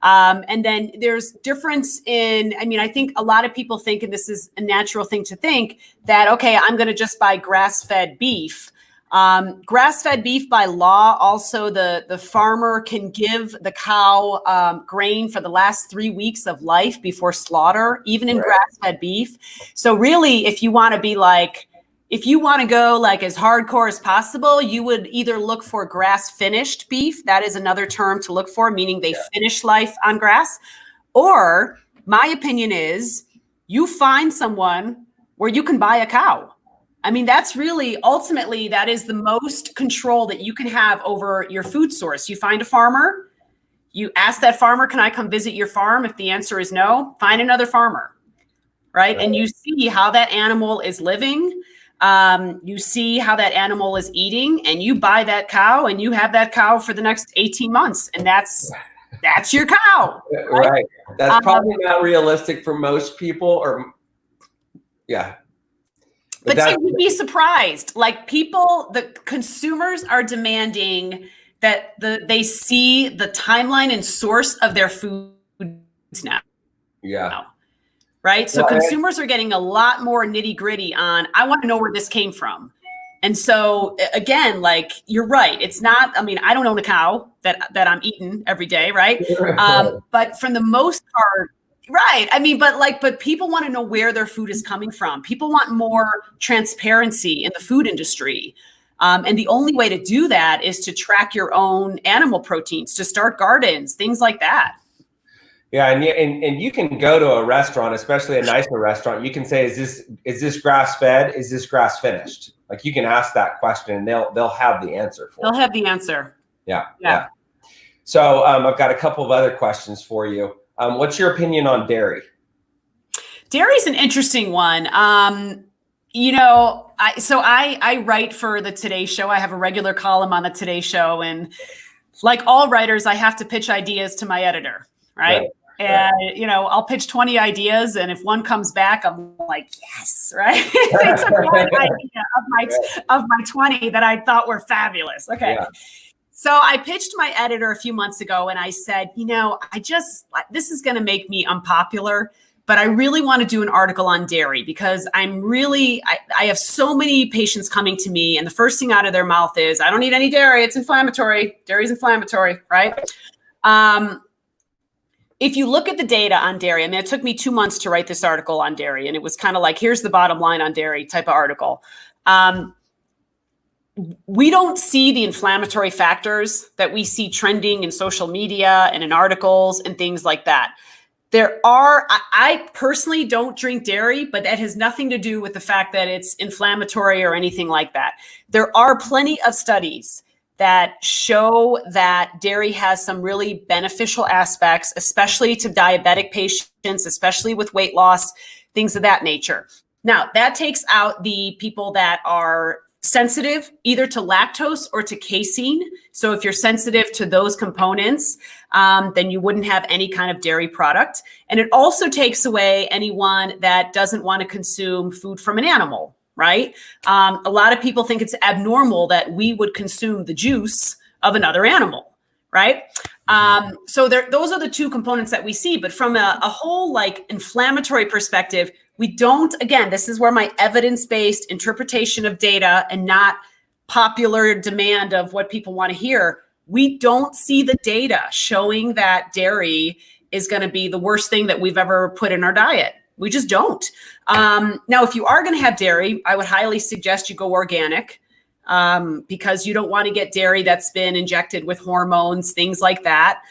And then there's difference I think a lot of people think, and this is a natural thing to think, that, okay, I'm going to just buy grass-fed beef. Grass-fed beef by law, also the farmer can give the cow grain for the last 3 weeks of life before slaughter, even in grass-fed beef. So really, if you want to go like as hardcore as possible, you would either look for grass finished beef. That is another term to look for, meaning they finish life on grass. Or my opinion is you find someone where you can buy a cow. I mean, that's really, ultimately, that is the most control that you can have over your food source. You find a farmer, you ask that farmer, can I come visit your farm? If the answer is no, find another farmer, right? And you see how that animal is living. You see how that animal is eating, and you buy that cow, and you have that cow for the next 18 months. And that's your cow. Right. That's probably not realistic for most people, But you'd be surprised. Like the consumers are demanding that they see the timeline and source of their foods now. Yeah. Right. So consumers are getting a lot more nitty gritty on, I want to know where this came from. And so again, like, you're right. It's not, I don't own a cow that I'm eating every day. Right. But for the most part, right. But people want to know where their food is coming from. People want more transparency in the food industry. And the only way to do that is to track your own animal proteins, to start gardens, things like that. Yeah, and you can go to a restaurant, especially a nicer restaurant. You can say, "Is this grass fed? Is this grass finished?" Like, you can ask that question, and they'll have the answer for you. They'll have the answer. Yeah. So I've got a couple of other questions for you. What's your opinion on dairy? Dairy is an interesting one. I write for the Today Show. I have a regular column on the Today Show, and like all writers, I have to pitch ideas to my editor, right? And, I'll pitch 20 ideas. And if one comes back, I'm like, yes, right? They took one idea of my 20 that I thought were fabulous. Okay. Yeah. So I pitched my editor a few months ago, and I said, this is going to make me unpopular, but I really want to do an article on dairy, because I have so many patients coming to me, and the first thing out of their mouth is, I don't need any dairy. It's inflammatory. Dairy's inflammatory, right? if you look at the data on dairy, I mean, it took me 2 months to write this article on dairy, and it was kind of like, here's the bottom line on dairy type of article. We don't see the inflammatory factors that we see trending in social media and in articles and things like that. I personally don't drink dairy, but that has nothing to do with the fact that it's inflammatory or anything like that. There are plenty of studies that show that dairy has some really beneficial aspects, especially to diabetic patients, especially with weight loss, things of that nature. Now, that takes out the people that are sensitive either to lactose or to casein. So if you're sensitive to those components, then you wouldn't have any kind of dairy product. And it also takes away anyone that doesn't want to consume food from an animal, right? A lot of people think it's abnormal that we would consume the juice of another animal, right? So those are the two components that we see. But from a whole like inflammatory perspective, we don't, again, this is where my evidence-based interpretation of data and not popular demand of what people want to hear. We don't see the data showing that dairy is going to be the worst thing that we've ever put in our diet. We just don't. Now, if you are going to have dairy, I would highly suggest you go organic because you don't want to get dairy that's been injected with hormones, things like that.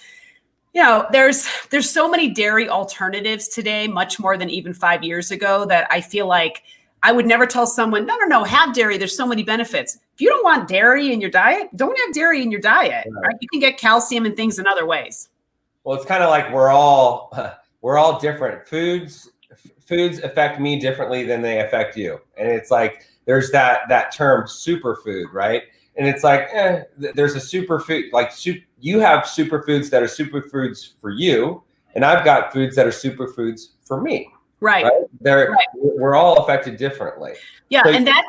You know, there's so many dairy alternatives today, much more than even 5 years ago, that I feel like I would never tell someone, no, have dairy. There's so many benefits. If you don't want dairy in your diet, don't have dairy in your diet, right? You can get calcium and things in other ways. Well, it's kind of like we're all different. Foods affect me differently than they affect you. And it's like, there's that term superfood, right? And it's like, there's a superfood, like you have superfoods that are superfoods for you, and I've got foods that are superfoods for me. Right. We're all affected differently. Yeah, and that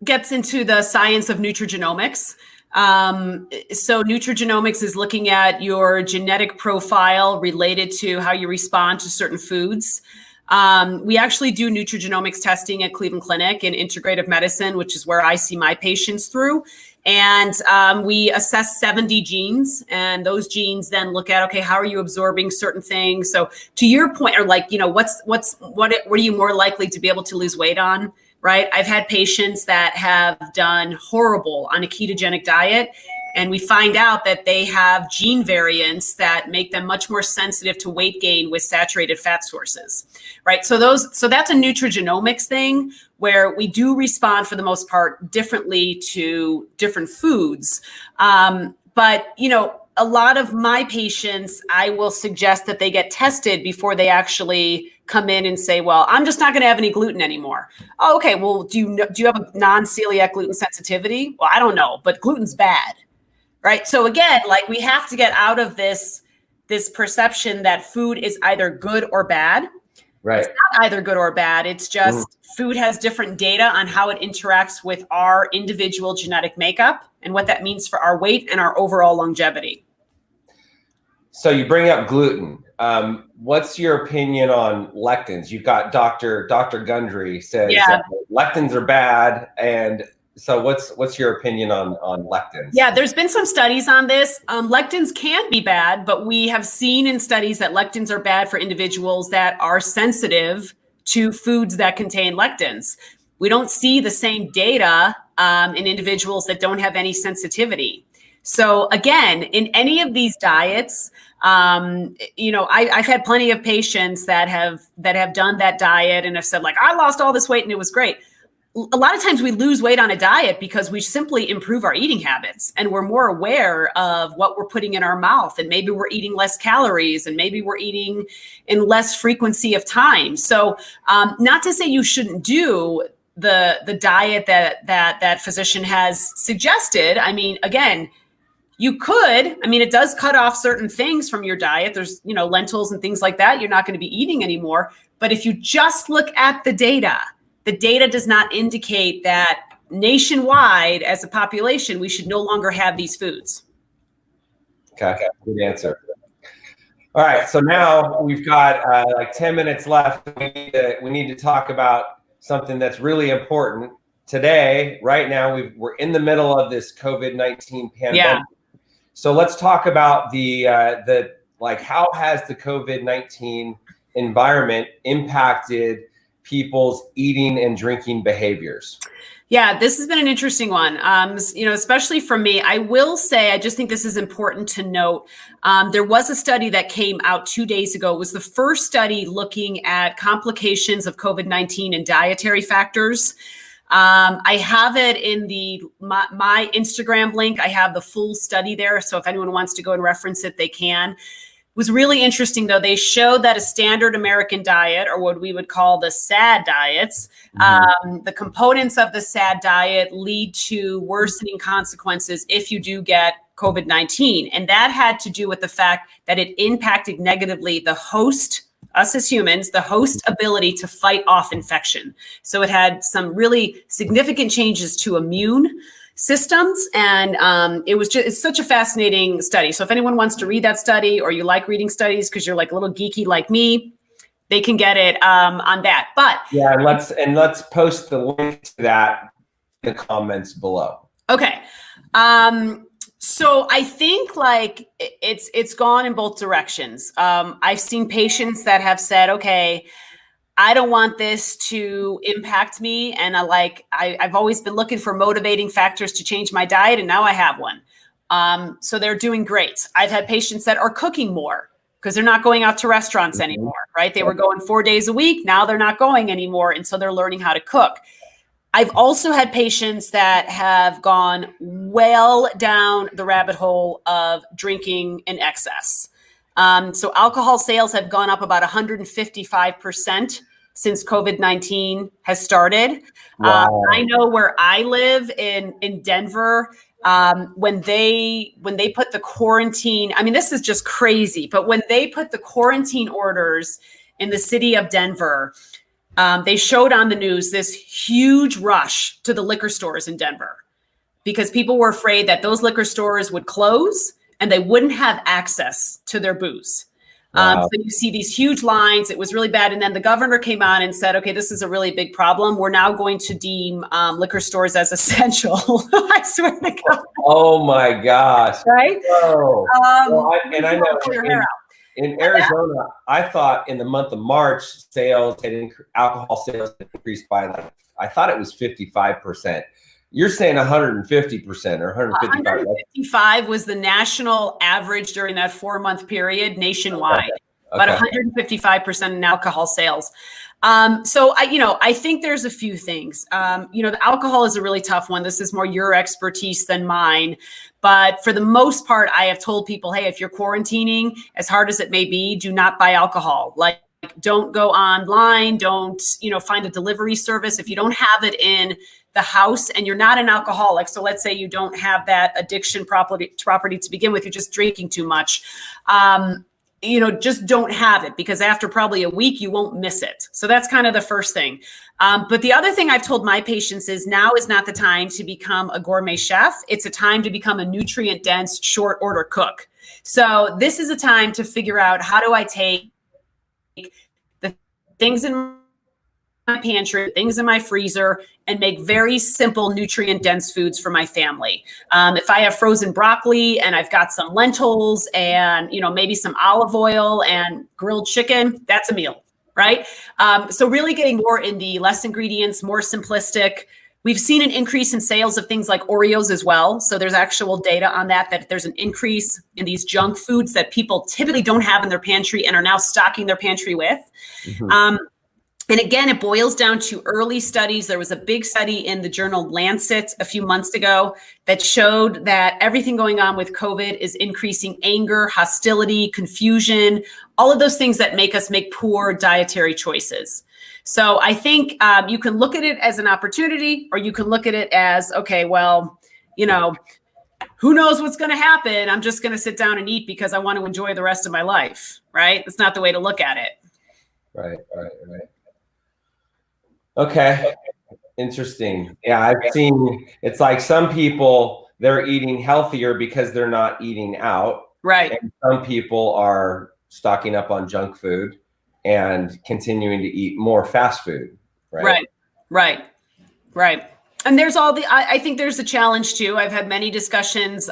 gets into the science of nutrigenomics. So nutrigenomics is looking at your genetic profile related to how you respond to certain foods. We actually do nutrigenomics testing at Cleveland Clinic in integrative medicine, which is where I see my patients through. And we assess 70 genes, and those genes then look at, okay, how are you absorbing certain things? So to your point, or like, you know, what are you more likely to be able to lose weight on, right? I've had patients that have done horrible on a ketogenic diet, and we find out that they have gene variants that make them much more sensitive to weight gain with saturated fat sources, right? So that's a nutrigenomics thing where we do respond for the most part differently to different foods. But, you know, a lot of my patients, I will suggest that they get tested before they actually come in and say, well, I'm just not going to have any gluten anymore. Oh, okay. Well, do you have a non-celiac gluten sensitivity? Well, I don't know, but gluten's bad. Right. So again, like we have to get out of this perception that food is either good or bad. Right. It's not either good or bad. It's just food has different data on how it interacts with our individual genetic makeup and what that means for our weight and our overall longevity. So you bring up gluten. What's your opinion on lectins? You've got Dr. Gundry says lectins are bad, and so what's your opinion on lectins? Yeah, there's been some studies on this. Lectins can be bad, but we have seen in studies that lectins are bad for individuals that are sensitive to foods that contain lectins. We don't see the same data in individuals that don't have any sensitivity. So again, in any of these diets, you know, I've had plenty of patients that have done that diet and have said like, I lost all this weight and it was great. A lot of times we lose weight on a diet because we simply improve our eating habits and we're more aware of what we're putting in our mouth, and maybe we're eating less calories and maybe we're eating in less frequency of time. So not to say you shouldn't do the diet that physician has suggested. I mean, again, you could, I mean, it does cut off certain things from your diet. There's, you know, lentils and things like that you're not going to be eating anymore. But if you just look at the data does not indicate that nationwide as a population, we should no longer have these foods. Okay, good answer. All right, so now we've got like 10 minutes left. We need to talk about something that's really important today. Right now, we're in the middle of this COVID-19 pandemic. Yeah. So let's talk about the like, how has the COVID-19 environment impacted people's eating and drinking behaviors? Yeah, this has been an interesting one, especially for me. I will say, I just think this is important to note. There was a study that came out 2 days ago. It was the first study looking at complications of COVID-19 and dietary factors. I have it in my Instagram link. I have the full study there. So if anyone wants to go and reference it, they can. Was really interesting, though. They showed that a standard American diet, or what we would call the SAD diets, the components of the SAD diet lead to worsening consequences if you do get COVID-19. And that had to do with the fact that it impacted negatively the host, us as humans, the host ability to fight off infection. So it had some really significant changes to immune systems. And it's such a fascinating study. So if anyone wants to read that study, or you like reading studies because you're like a little geeky like me, they can get it on that. But yeah, let's post the link to that in the comments below. Okay. So I think like it's gone in both directions. I've seen patients that have said, okay, I don't want this to impact me. And I've always been looking for motivating factors to change my diet, and now I have one. So they're doing great. I've had patients that are cooking more because they're not going out to restaurants anymore, right? They were going 4 days a week. Now they're not going anymore. And so they're learning how to cook. I've also had patients that have gone well down the rabbit hole of drinking in excess. So alcohol sales have gone up about 155% since COVID-19 has started. Wow. I know where I live in Denver, when they put the quarantine, I mean, this is just crazy, but when they put the quarantine orders in the city of Denver, they showed on the news this huge rush to the liquor stores in Denver because people were afraid that those liquor stores would close and they wouldn't have access to their booze. Wow. So you see these huge lines. It was really bad. And then the governor came on and said, okay, this is a really big problem. We're now going to deem liquor stores as essential. I swear to God. Oh my gosh. Right? Oh. I know in Arizona, Yeah. I thought in the month of March, alcohol sales had increased by I thought it was 55%. You're saying 150% or 155. 155 was the national average during that 4-month period nationwide, about 155% in alcohol sales. So I think there's a few things. The alcohol is a really tough one. This is more your expertise than mine. But for the most part, I have told people, hey, if you're quarantining, as hard as it may be, do not buy alcohol. Like, don't go online. Don't, find a delivery service. If you don't have it in the house and you're not an alcoholic, so let's say you don't have that addiction property to begin with, you're just drinking too much, just don't have it, because after probably a week, you won't miss it. So that's kind of the first thing. But the other thing I've told my patients is now is not the time to become a gourmet chef. It's a time to become a nutrient-dense, short order cook. So this is a time to figure out, how do I take the things in my pantry, things in my freezer, and make very simple nutrient dense foods for my family. If I have frozen broccoli and I've got some lentils and, maybe some olive oil and grilled chicken, that's a meal, right? So really getting more in the less ingredients, more simplistic. We've seen an increase in sales of things like Oreos as well. So there's actual data on that there's an increase in these junk foods that people typically don't have in their pantry and are now stocking their pantry with. Mm-hmm. And again, it boils down to early studies. There was a big study in the journal Lancet a few months ago that showed that everything going on with COVID is increasing anger, hostility, confusion, all of those things that make us make poor dietary choices. So I think you can look at it as an opportunity, or you can look at it as, okay, well, who knows what's going to happen? I'm just going to sit down and eat because I want to enjoy the rest of my life, right? That's not the way to look at it. Right. Okay. Interesting. Yeah, I've seen, it's like some people, they're eating healthier because they're not eating out. Right. And some people are stocking up on junk food and continuing to eat more fast food. Right. And there's I think there's a challenge too. I've had many discussions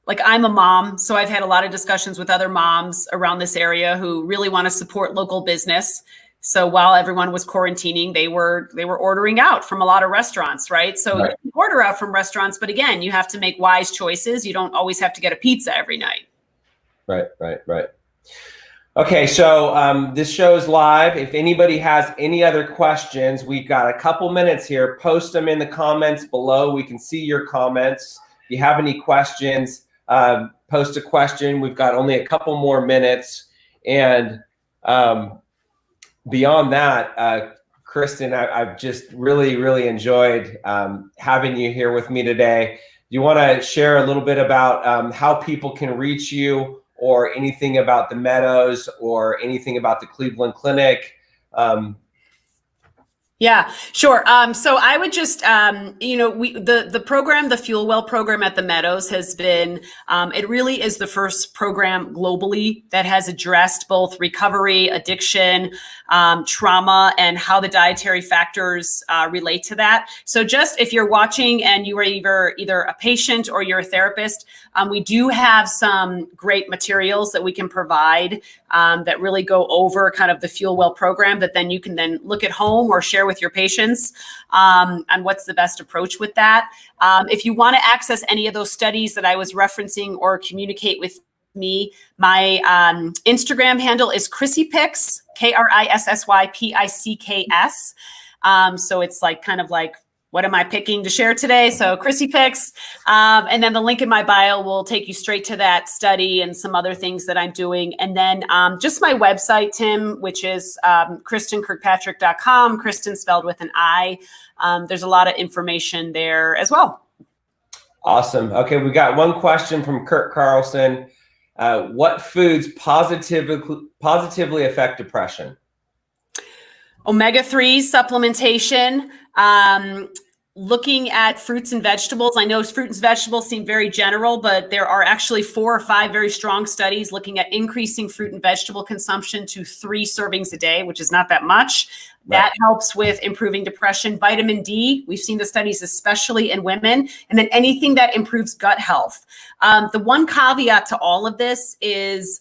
like I'm a mom, so I've had a lot of discussions with other moms around this area who really want to support local business. So while everyone was quarantining, they were ordering out from a lot of restaurants, right? So Right. you can order out from restaurants, but again, you have to make wise choices. You don't always have to get a pizza every night. Right. Okay, so this show is live. If anybody has any other questions, we've got a couple minutes here. Post them in the comments below. We can see your comments. If you have any questions, post a question. We've got only a couple more minutes. And beyond that, Kristen, I've just really enjoyed having you here with me today. Do you want to share a little bit about how people can reach you, or anything about the Meadows, or anything about the Cleveland Clinic? Yeah, sure. So I would just, the program, the Fuel Well program at the Meadows has been, it really is the first program globally that has addressed both recovery, addiction, trauma, and how the dietary factors relate to that. So just if you're watching and you are either a patient or you're a therapist, we do have some great materials that we can provide that really go over kind of the Fuel Well program that then you can then look at home or share with your patients on what's the best approach with that. If you want to access any of those studies that I was referencing or communicate with me, my Instagram handle is KrissyPicks, KRISSYPICKS. So it's like kind of like, what am I picking to share today? So KrissyPicks. And then the link in my bio will take you straight to that study and some other things that I'm doing. And then just my website, Tim, which is KristenKirkpatrick.com, Kristen spelled with an I. There's a lot of information there as well. Awesome. Okay, we got one question from Kurt Carlson. What foods positively affect depression? Omega-3 supplementation, looking at fruits and vegetables. I know fruits and vegetables seem very general, but there are actually 4 or 5 very strong studies looking at increasing fruit and vegetable consumption to 3 servings a day, which is not that much. Right. That helps with improving depression. Vitamin D, we've seen the studies, especially in women, and then anything that improves gut health. The one caveat to all of this is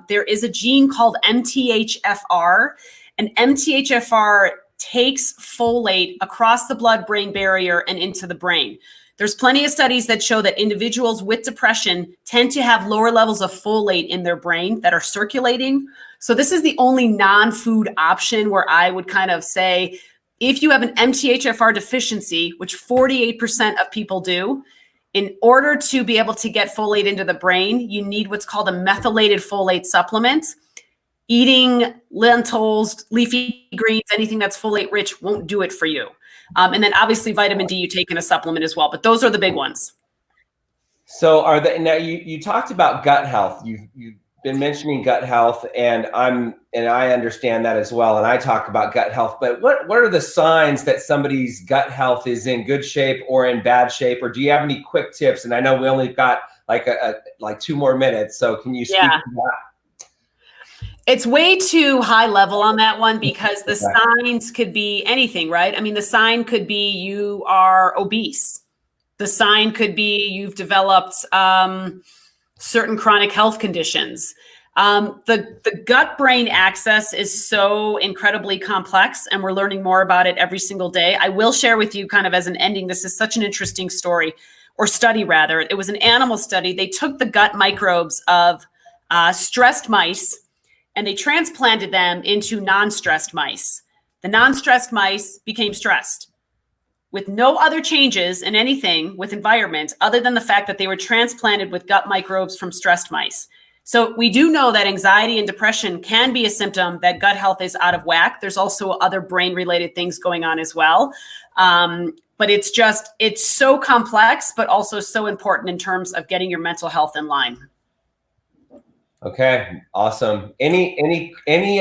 there is a gene called MTHFR, and MTHFR takes folate across the blood-brain barrier and into the brain. There's plenty of studies that show that individuals with depression tend to have lower levels of folate in their brain that are circulating. So this is the only non-food option where I would kind of say, if you have an MTHFR deficiency, which 48% of people do, in order to be able to get folate into the brain, you need what's called a methylated folate supplement. Eating lentils, leafy greens, anything that's folate rich won't do it for you. And then obviously vitamin D you take in a supplement as well, but those are the big ones. So now you talked about gut health. You've been mentioning gut health, and I understand that as well. And I talk about gut health, but what are the signs that somebody's gut health is in good shape or in bad shape? Or do you have any quick tips? And I know we only got like 2 more minutes. So can you speak to that? It's way too high level on that one because the signs could be anything, right? I mean, the sign could be you are obese. The sign could be you've developed certain chronic health conditions. The gut-brain axis is so incredibly complex, and we're learning more about it every single day. I will share with you kind of as an ending, this is such an interesting story, or study rather. It was an animal study. They took the gut microbes of stressed mice, and they transplanted them into non-stressed mice. The non-stressed mice became stressed with no other changes in anything with environment other than the fact that they were transplanted with gut microbes from stressed mice. So we do know that anxiety and depression can be a symptom that gut health is out of whack. There's also other brain-related things going on as well. But it's so complex, but also so important in terms of getting your mental health in line. Okay, awesome. Any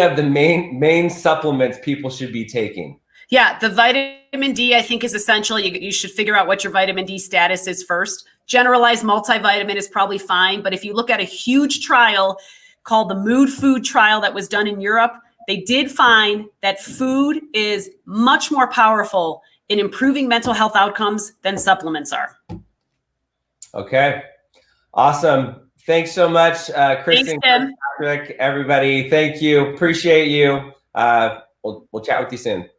of the main supplements people should be taking? Yeah, the vitamin D I think is essential. You should figure out what your vitamin D status is first. Generalized multivitamin is probably fine, but if you look at a huge trial called the Mood Food trial that was done in Europe, they did find that food is much more powerful in improving mental health outcomes than supplements are. Okay. Awesome. Thanks so much, Kristen Thanks, Tim. Kirkpatrick, everybody. Thank you. Appreciate you. We'll chat with you soon.